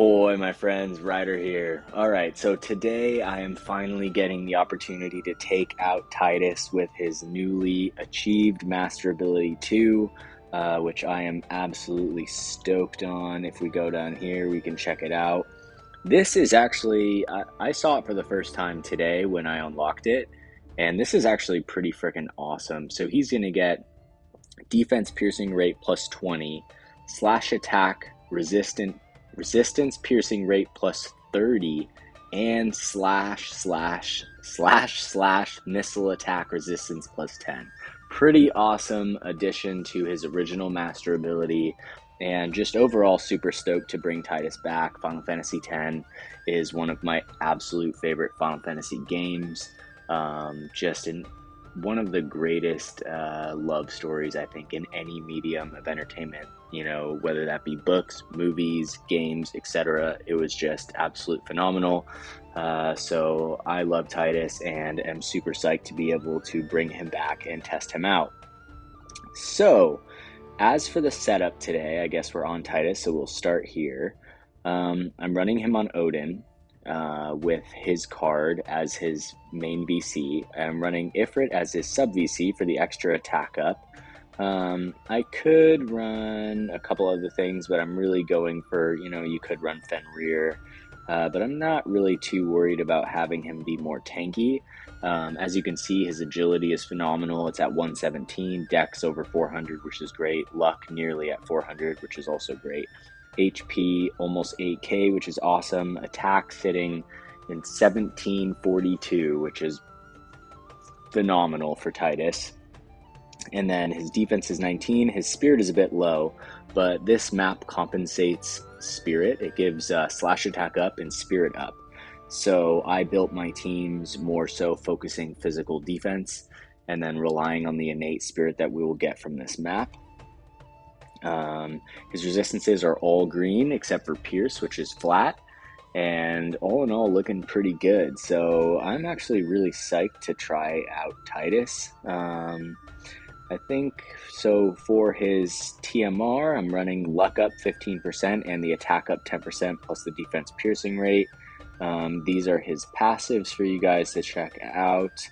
Ahoy, my friends, Ryder here. Alright, so today I am finally getting the opportunity to take out Titus with his newly achieved Master Ability 2, which I am absolutely stoked on. If we go down here, we can check it out. This is actually, I saw it for the first time today when I unlocked it, and this is actually pretty freaking awesome. So he's going to get defense piercing rate plus 20, slash attack resistance piercing rate plus 30, and slash missile attack resistance plus 10. Pretty awesome addition to his original master ability, and just overall super stoked to bring Titus back. Final Fantasy X is one of my absolute favorite Final Fantasy games. Just in one of the greatest love stories, I think, in any medium of entertainment, you know, whether that be books, movies, games, etc. It was just absolute phenomenal. So I love Titus and am super psyched to be able to bring him back and test him out. So as for the setup today, I guess we're on Titus, so we'll start here. I'm running him on Odin with his card as his main VC. I'm running Ifrit as his sub VC for the extra attack up. I could run a couple other things, but I'm really going for, you could run Fenrir, but I'm not really too worried about having him be more tanky. As you can see, his agility is phenomenal. It's at 117, dex over 400, which is great, luck nearly at 400, which is also great. HP almost 8k, which is awesome. Attack sitting in 1742, which is phenomenal for Titus. And then his defense is 19. His spirit is a bit low, but this map compensates spirit. It gives slash attack up and spirit up. So I built my teams more so focusing physical defense and then relying on the innate spirit that we will get from this map. His resistances are all green except for Pierce, which is flat, and all in all looking pretty good. So I'm actually really psyched to try out Titus. I think so. For his TMR, I'm running luck up 15% and the attack up 10% plus the defense piercing rate. These are his passives for you guys to check out.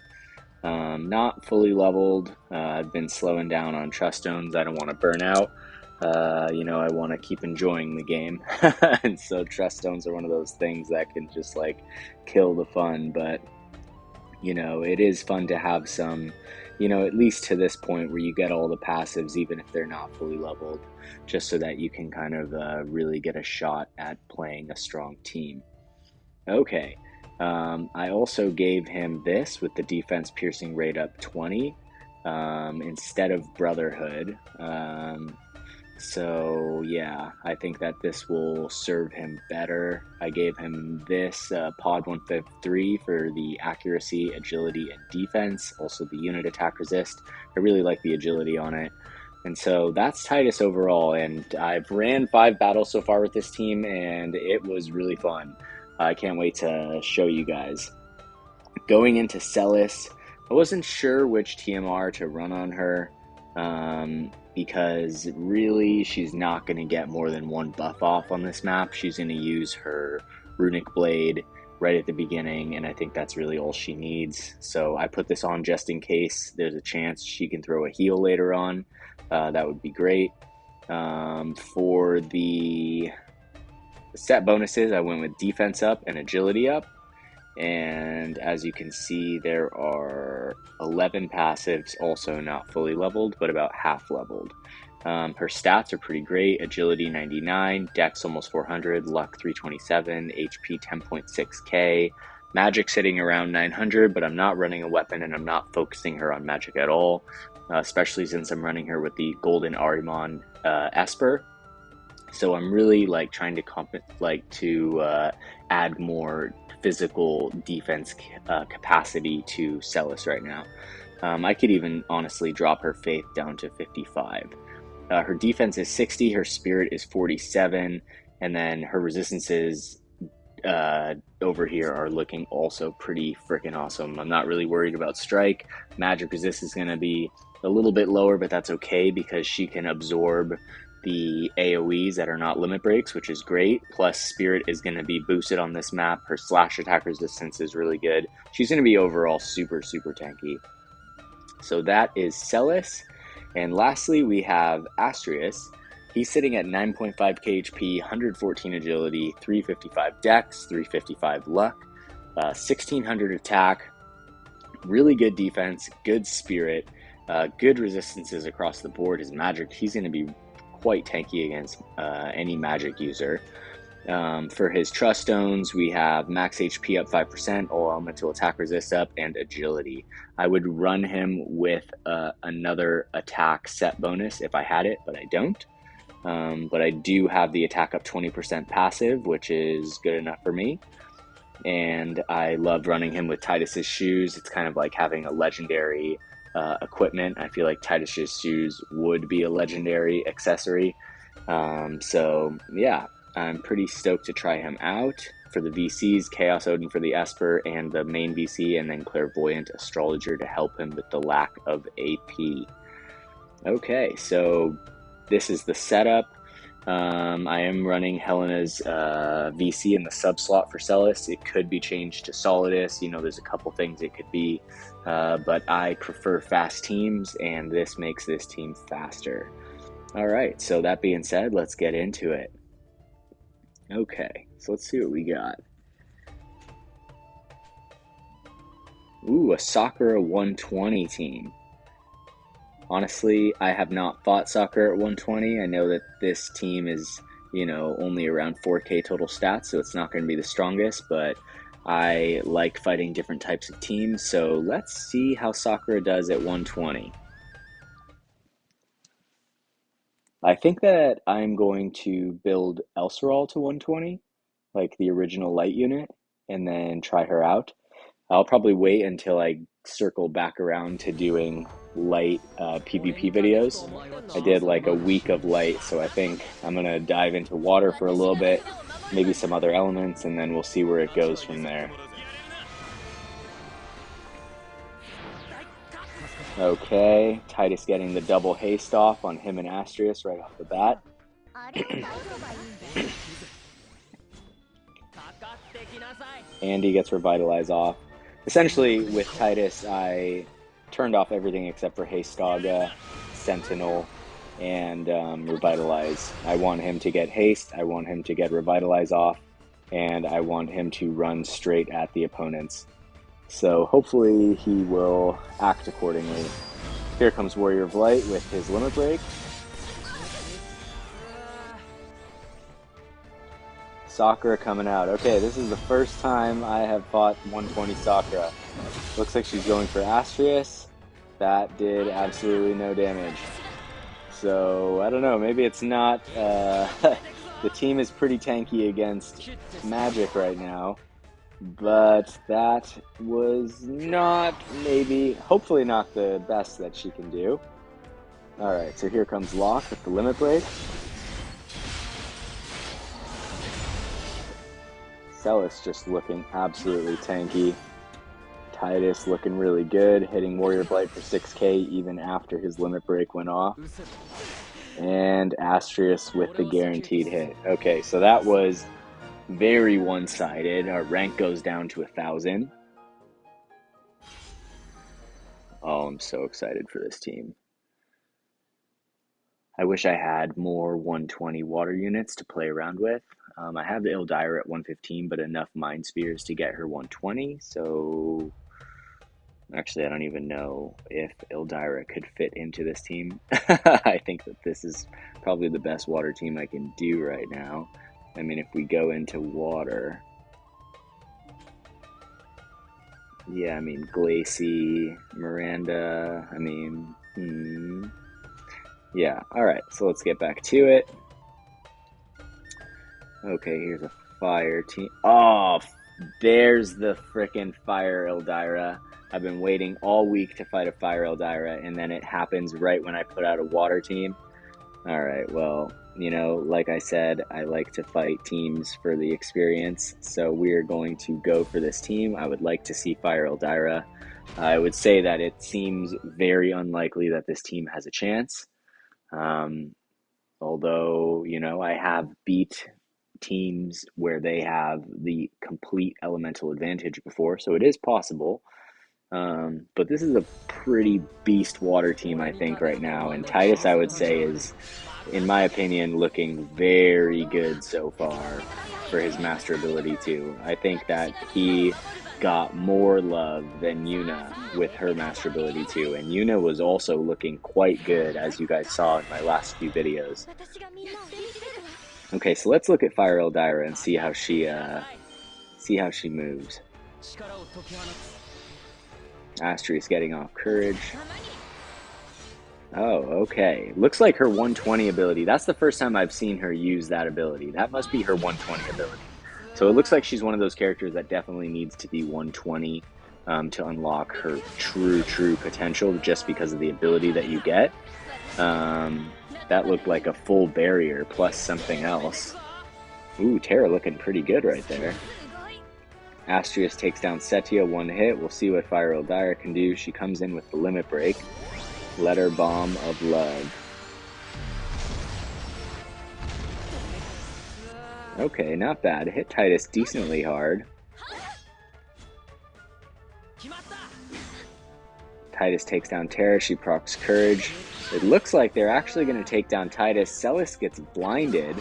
Not fully leveled. I've been slowing down on trust stones. I don't want to burn out. I want to keep enjoying the game. And so trust stones are one of those things that can just kill the fun. But, it is fun to have some, at least to this point where you get all the passives, even if they're not fully leveled, just so that you can kind of really get a shot at playing a strong team. Okay. I also gave him this with the defense piercing rate up 20 instead of Brotherhood. So yeah, I think that this will serve him better. I gave him this Pod 153 for the accuracy, agility, and defense, also the unit attack resist. I really like the agility on it. And so that's Titus overall, and I've ran 5 battles so far with this team, and it was really fun. I can't wait to show you guys. Going into Celeste, I wasn't sure which TMR to run on her. Because really she's not going to get more than one buff off on this map. She's going to use her runic blade right at the beginning, and I think that's really all she needs. So I put this on just in case there's a chance she can throw a heal later on. That would be great. For the set bonuses, I went with defense up and agility up. And as you can see, there are 11 passives, also not fully leveled, but about half leveled. Her stats are pretty great. Agility 99, dex almost 400, luck 327, HP 10.6k, magic sitting around 900, but I'm not running a weapon and I'm not focusing her on magic at all, especially since I'm running her with the Golden Ahriman Esper. So I'm really trying to add more physical defense capacity to Celeste right now. I could even honestly drop her faith down to 55. Her defense is 60, her spirit is 47, and then her resistances over here are looking also pretty freaking awesome. I'm not really worried about strike. Magic resist is going to be a little bit lower, but that's okay because she can absorb the AoEs that are not limit breaks, which is great. Plus, Spirit is going to be boosted on this map. Her slash attack resistance is really good. She's going to be overall super, super tanky. So that is Celeste. And lastly, we have Astrius. He's sitting at 9.5 KHP, 114 agility, 355 dex, 355 luck, 1600 attack, really good defense, good spirit, good resistances across the board. His magic, he's going to be quite tanky against any magic user. For his trust stones, we have max HP up 5%, all elemental attack resist up, and agility. I would run him with another attack set bonus if I had it, but I don't. But I do have the attack up 20% passive, which is good enough for me. And I love running him with Titus's shoes. It's kind of like having a legendary equipment. I feel like Titus's shoes would be a legendary accessory. So yeah, I'm pretty stoked to try him out. For the VCs, Chaos Odin for the Esper and the main VC, and then Clairvoyant Astrologer to help him with the lack of AP. Okay, so this is the setup. I am running Helena's VC in the sub slot for Celeste. It could be changed to Solidus. You know, there's a couple things it could be, but I prefer fast teams, and this makes this team faster. All right, so that being said, let's get into it. Okay, so let's see what we got. Ooh, a Sakura 120 team. Honestly, I have not fought Sakura at 120. I know that this team is, you know, only around 4K total stats, so it's not going to be the strongest, but I like fighting different types of teams, so let's see how Sakura does at 120. I think that I'm going to build Elserol to 120, like the original light unit, and then try her out. I'll probably wait until I circle back around to doing light PvP videos. I did like a week of light, so I think I'm going to dive into water for a little bit, maybe some other elements, and then we'll see where it goes from there. Okay, Titus getting the double haste off on him and Astrius right off the bat. Andy gets Revitalize off. Essentially, with Titus, I turned off everything except for Haste Saga, Sentinel, and Revitalize. I want him to get Haste, I want him to get Revitalize off, and I want him to run straight at the opponents. So hopefully he will act accordingly. Here comes Warrior of Light with his Limit Break. Sakura coming out. Okay, this is the first time I have fought 120 Sakura. Looks like she's going for Astrius. That did absolutely no damage. So, I don't know, maybe it's not... the team is pretty tanky against magic right now. But that was not, maybe, hopefully not the best that she can do. Alright, so here comes Locke with the Limit Break. Celeste just looking absolutely tanky. Titus looking really good, hitting Warrior Blight for 6k even after his Limit Break went off. And Astrius with the guaranteed hit. Okay, so that was very one-sided. Our rank goes down to 1,000. Oh, I'm so excited for this team. I wish I had more 120 water units to play around with. I have the Eldyra at 115, but enough Mind Spears to get her 120, so... Actually, I don't even know if Eldyra could fit into this team. I think that this is probably the best water team I can do right now. I mean, if we go into water... Yeah, I mean, Glacy, Miranda, I mean... Yeah, alright, so let's get back to it. Okay, here's a fire team. Oh, there's the frickin' fire Eldyra. I've been waiting all week to fight a fire Eldyra, and then it happens right when I put out a water team. Alright, well, you know, like I said, I like to fight teams for the experience, so we're going to go for this team. I would like to see fire Eldyra. I would say that it seems very unlikely that this team has a chance. Although, you know, I have beat teams where they have the complete elemental advantage before, so it is possible. But this is a pretty beast water team, I think, right now. And Titus, I would say, is, in my opinion, looking very good so far for his master ability too. I think that he got more love than Yuna with her master ability too. And Yuna was also looking quite good, as you guys saw in my last few videos. Okay, so let's look at Fire Eldyra and see how she moves. Astrius getting off courage. Oh, okay. Looks like her 120 ability. That's the first time I've seen her use that ability. That must be her 120 ability. So it looks like she's one of those characters that definitely needs to be 120 to unlock her true potential, just because of the ability that you get. That looked like a full barrier plus something else. Ooh, Terra looking pretty good right there. Astrius takes down Setia, one hit. We'll see what Fire Eldyra can do. She comes in with the limit break. Letter Bomb of Love. Okay, not bad. Hit Titus decently hard. Titus takes down Terra. She procs Courage. It looks like they're actually going to take down Titus. Celeste gets blinded.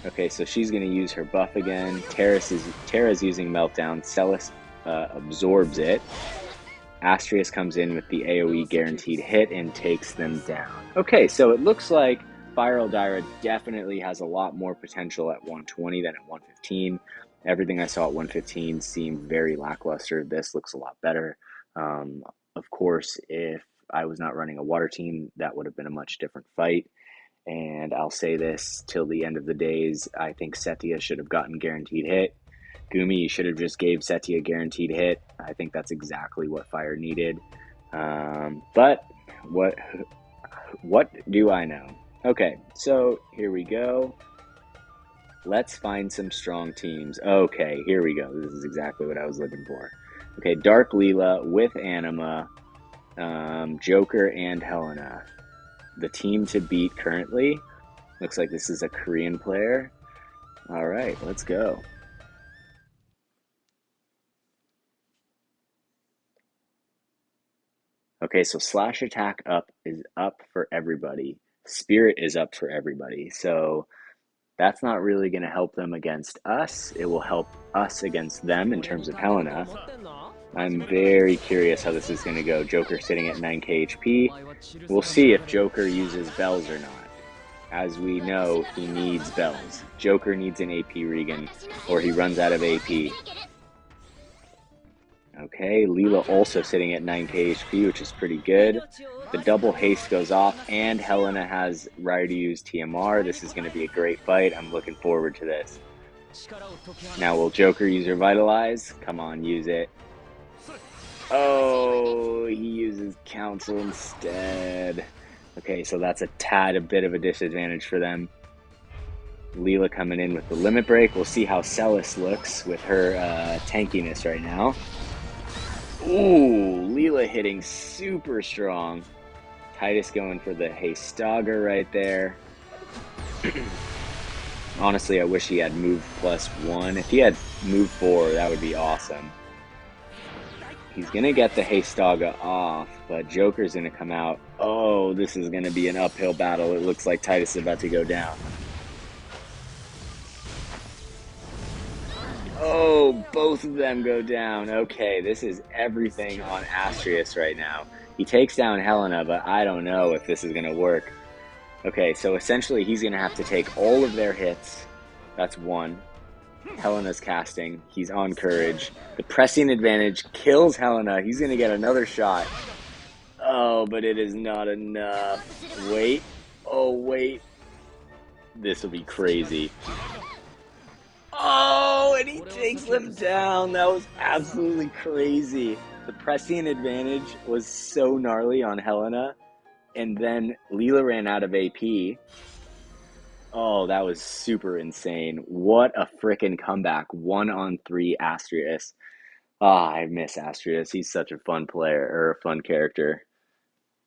Okay, so she's going to use her buff again. Terra's using Meltdown. Celeste absorbs it. Astrius comes in with the AoE guaranteed hit and takes them down. Okay, so it looks like Fire Eldyra definitely has a lot more potential at 120 than at 115. Everything I saw at 115 seemed very lackluster. This looks a lot better. Of course, if I was not running a water team, that would have been a much different fight. And I'll say this till the end of the days, I think Setia should have gotten guaranteed hit. Gumi, you should have just gave Setia guaranteed hit. I think that's exactly what Fire needed. But what do I know? Okay, so here we go. Let's find some strong teams. Okay, here we go. This is exactly what I was looking for. Okay, Dark Leela with Anima, Joker, and Helena. The team to beat currently. Looks like this is a Korean player. All right, let's go. Okay, so slash attack up is up for everybody. Spirit is up for everybody. So that's not really going to help them against us. It will help us against them in terms of Helena. I'm very curious how this is going to go. Joker sitting at 9k HP. We'll see if Joker uses bells or not. As we know, he needs bells. Joker needs an AP Regan, or he runs out of AP. Okay, Leela also sitting at 9k HP, which is pretty good. The double haste goes off, and Helena has Ryder's TMR. This is going to be a great fight. I'm looking forward to this. Now, will Joker use Revitalize? Come on, use it. Oh, he uses Counsel instead. Okay, so that's a bit of a disadvantage for them. Leela coming in with the limit break. We'll see how Celeste looks with her tankiness right now. Ooh, Leela hitting super strong. Titus going for the Haystaga right there. Honestly, I wish he had move +1. If he had move 4, that would be awesome. He's going to get the Haystaga off, but Joker's going to come out. Oh, this is going to be an uphill battle. It looks like Titus is about to go down. Oh, both of them go down. Okay, this is everything on Astrius right now. He takes down Helena, but I don't know if this is going to work. Okay, so essentially he's going to have to take all of their hits. That's one. Helena's casting. He's on Courage. The pressing advantage kills Helena. He's going to get another shot. Oh, but it is not enough. Wait. Oh, wait. This will be crazy. Oh, and he takes them down. That was absolutely crazy. The pressing advantage was so gnarly on Helena. And then Leela ran out of AP. Oh, that was super insane. What a freaking comeback. 1-on-3 Astrius. Ah, I miss Astrius. He's such a fun player, or a fun character.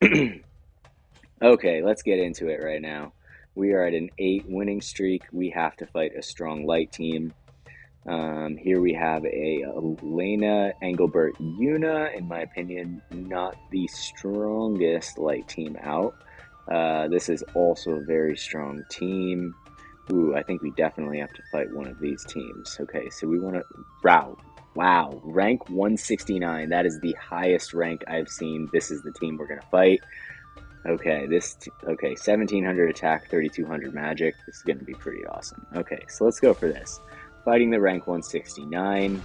Okay, let's get into it right now. We are at an 8 winning streak. We have to fight a strong light team. Here we have a Elena, Engelbert, Yuna. In my opinion, not the strongest light team out. This is also a very strong team. Ooh, I think we definitely have to fight one of these teams. Okay, so we want to... Wow, rank 169. That is the highest rank I've seen. This is the team we're going to fight. Okay, 1700 attack, 3200 magic. This is going to be pretty awesome. Okay, so let's go for this. Fighting the rank 169.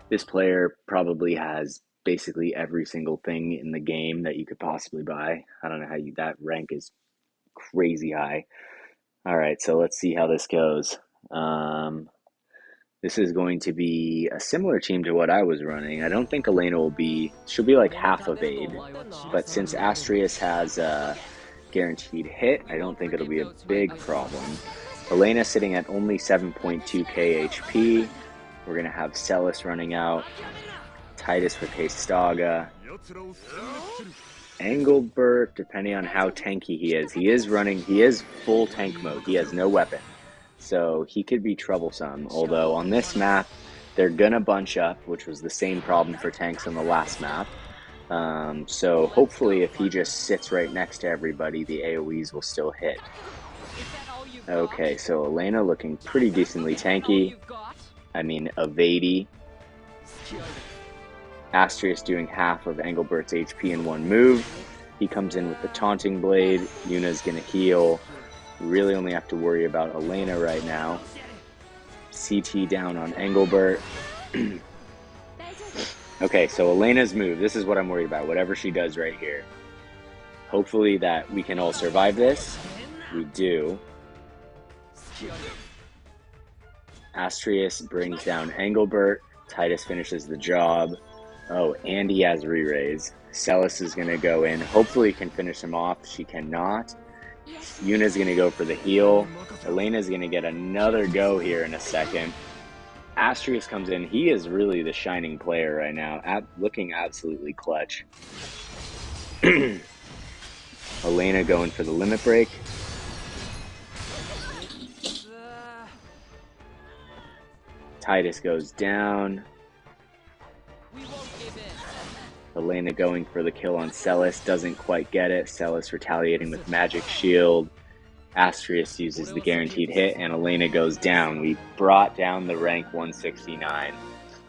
This player probably has basically every single thing in the game that you could possibly buy. I don't know how that rank is crazy high. All right, so let's see how this goes. This is going to be a similar team to what I was running. I don't think Elena she'll be like half evade, but since Astrius has a guaranteed hit, I don't think it'll be a big problem. Elena sitting at only 7.2k HP. We're going to have Celeste running out. Titus with Saga. Engelbert, depending on how tanky he is full tank mode. He has no weapon. So he could be troublesome, although on this map, they're gonna bunch up, which was the same problem for tanks on the last map. So hopefully if he just sits right next to everybody, the AoEs will still hit. Okay, so Elena looking pretty decently tanky. I mean, evadey. Astrius doing half of Engelbert's HP in one move. He comes in with the Taunting Blade. Yuna's gonna heal. We really only have to worry about Elena right now. CT down on Engelbert. Okay, so Elena's move. This is what I'm worried about. Whatever she does right here. Hopefully that we can all survive this. We do. Astrius brings down Engelbert. Titus finishes the job. Oh, and he has re-raise. Celeste is going to go in. Hopefully can finish him off. She cannot. Yuna's going to go for the heal. Elena's going to get another go here in a second. Astrius comes in. He is really the shining player right now. Looking absolutely clutch. Elena going for the limit break. Titus goes down. Elena going for the kill on Celeste, doesn't quite get it. Celeste retaliating with Magic Shield. Astrius uses the guaranteed hit, and Elena goes down. We brought down the rank 169.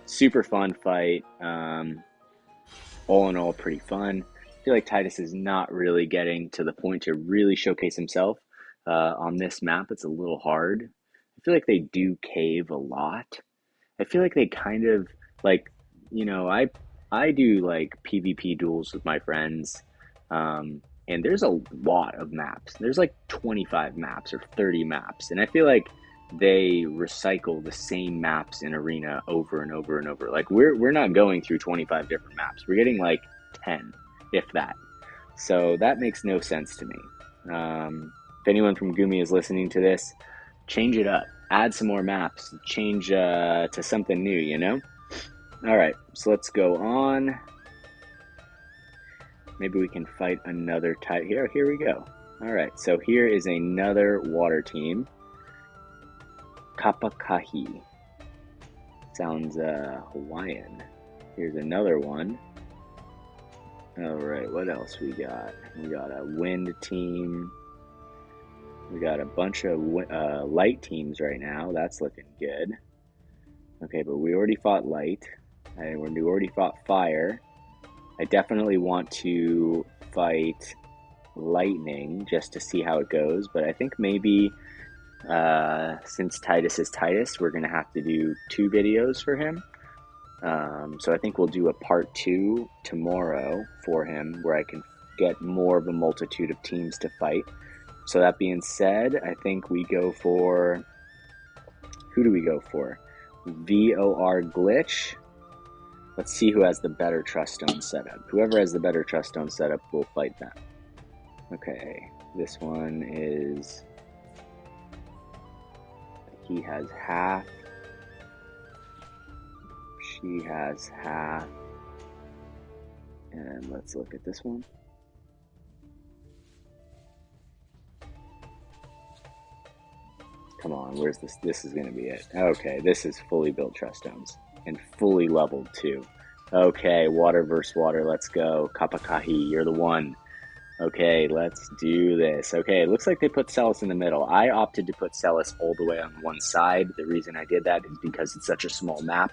Super fun fight. All in all, pretty fun. I feel like Titus is not really getting to the point to really showcase himself. On this map, it's a little hard. I feel like they do cave a lot. I feel like they kind of, like, you know, I do like PvP duels with my friends, and there's a lot of maps. There's like 25 maps or 30 maps, and I feel like they recycle the same maps in Arena over and over and over. Like we're not going through 25 different maps. We're getting like 10, if that. So that makes no sense to me. If anyone from Gumi is listening to this, change it up. Add some more maps. Change to something new, you know? Alright, so let's go on. Maybe we can fight another type. Here we go. Alright, so here is another water team. Kapakahi. Sounds Hawaiian. Here's another one. Alright, what else we got? We got a wind team. We got a bunch of light teams right now. That's looking good. Okay, but we already fought light. And we already fought fire. I definitely want to fight lightning just to see how it goes. But I think maybe since Titus is Titus, we're going to have to do 2 videos for him. So I think we'll do a part 2 tomorrow for him where I can get more of a multitude of teams to fight. So that being said, I think we go for... Who do we go for? VOR Glitch. Let's see who has the better Trust Stone setup. Whoever has the better Trust Stone setup will fight them. Okay, this one is... He has half. She has half. And let's look at this one. on, where's this? This is going to be it. Okay, this is fully built trust stones and fully leveled too. Okay, water versus water, let's go. Kapakahi, you're the one. Okay, let's do this. Okay, it looks like they put Celeste in the middle. I opted to put Celeste all the way on one side. The reason I did that is because it's such a small map.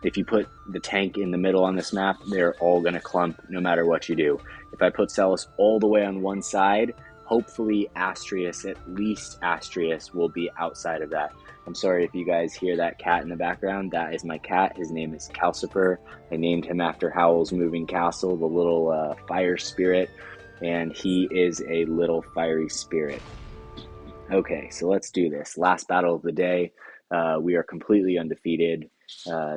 If you put the tank in the middle on this map, they're all going to clump no matter what you do. If I put Celeste all the way on one side, hopefully Astrius, at least Astrius, will be outside of that. I'm sorry if you guys hear that cat in the background. That is my cat. His name is Calcifer. I named him after Howl's Moving Castle, the little fire spirit, and he is a little fiery spirit. Okay, so let's do this. Last battle of the day. We are completely undefeated.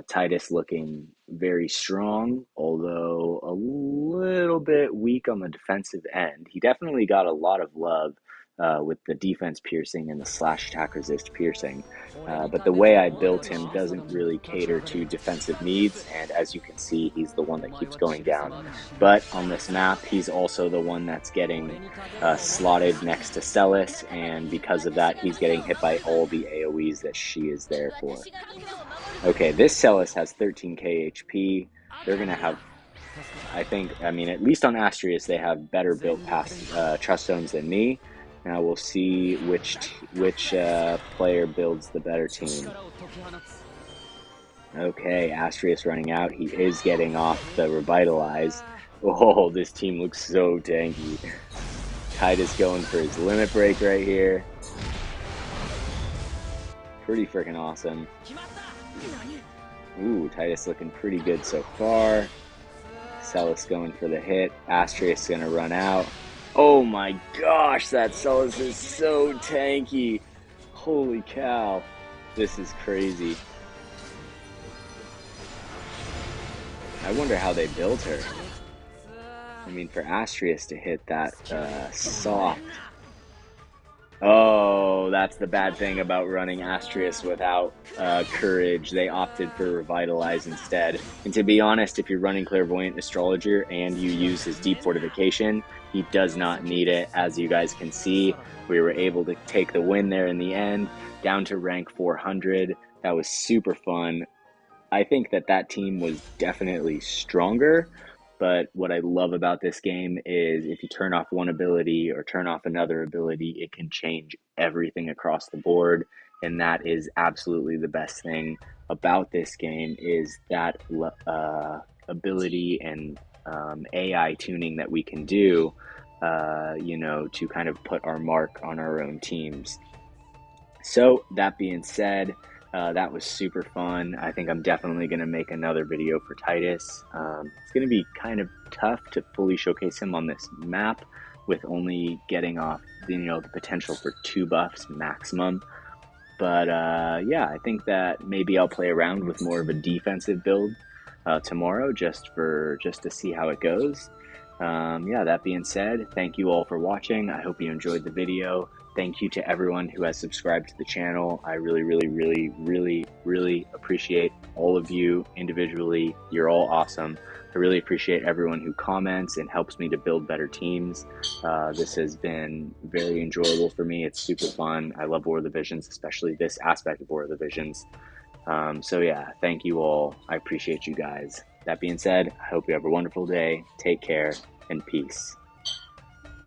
Titus looking very strong, although a little bit weak on the defensive end. He definitely got a lot of love with the defense piercing and the slash attack resist piercing. But the way I built him doesn't really cater to defensive needs, and as you can see, he's the one that keeps going down. But on this map, he's also the one that's getting slotted next to Celeste, and because of that, he's getting hit by all the AoEs that she is there for. Okay, this Celeste has 13k HP. They're going to have, I mean, at least on Astrius, they have better built past trust stones than me. Now we'll see which player builds the better team. Okay, Astrius running out. He is getting off the Revitalize. Oh, this team looks so tanky. Tidus going for his limit break right here. Pretty freaking awesome. Ooh, Titus looking pretty good so far. Celeste going for the hit. Astrius gonna run out. Oh my gosh, that Celeste is so tanky. Holy cow. This is crazy. I wonder how they built her. I mean, for Astrius to hit that soft. Oh, that's the bad thing about running Astrius without Courage. They opted for Revitalize instead. And to be honest, if you're running Clairvoyant Astrologer and you use his Deep Fortification, he does not need it. As you guys can see, we were able to take the win there in the end, down to rank 400. That was super fun. I think that team was definitely stronger. But what I love about this game is if you turn off one ability or turn off another ability, it can change everything across the board. And that is absolutely the best thing about this game, is that ability and AI tuning that we can do, to kind of put our mark on our own teams. So that being said, that was super fun. I think I'm definitely going to make another video for Titus. It's going to be kind of tough to fully showcase him on this map with only getting off, the potential for 2 buffs maximum. But yeah, I think that maybe I'll play around with more of a defensive build tomorrow just to see how it goes. Yeah, that being said, thank you all for watching. I hope you enjoyed the video. Thank you to everyone who has subscribed to the channel. I really, really, really, really, really appreciate all of you individually. You're all awesome. I really appreciate everyone who comments and helps me to build better teams. This has been very enjoyable for me. It's super fun. I love War of the Visions, especially this aspect of War of the Visions. So yeah, thank you all. I appreciate you guys. That being said, I hope you have a wonderful day. Take care and peace.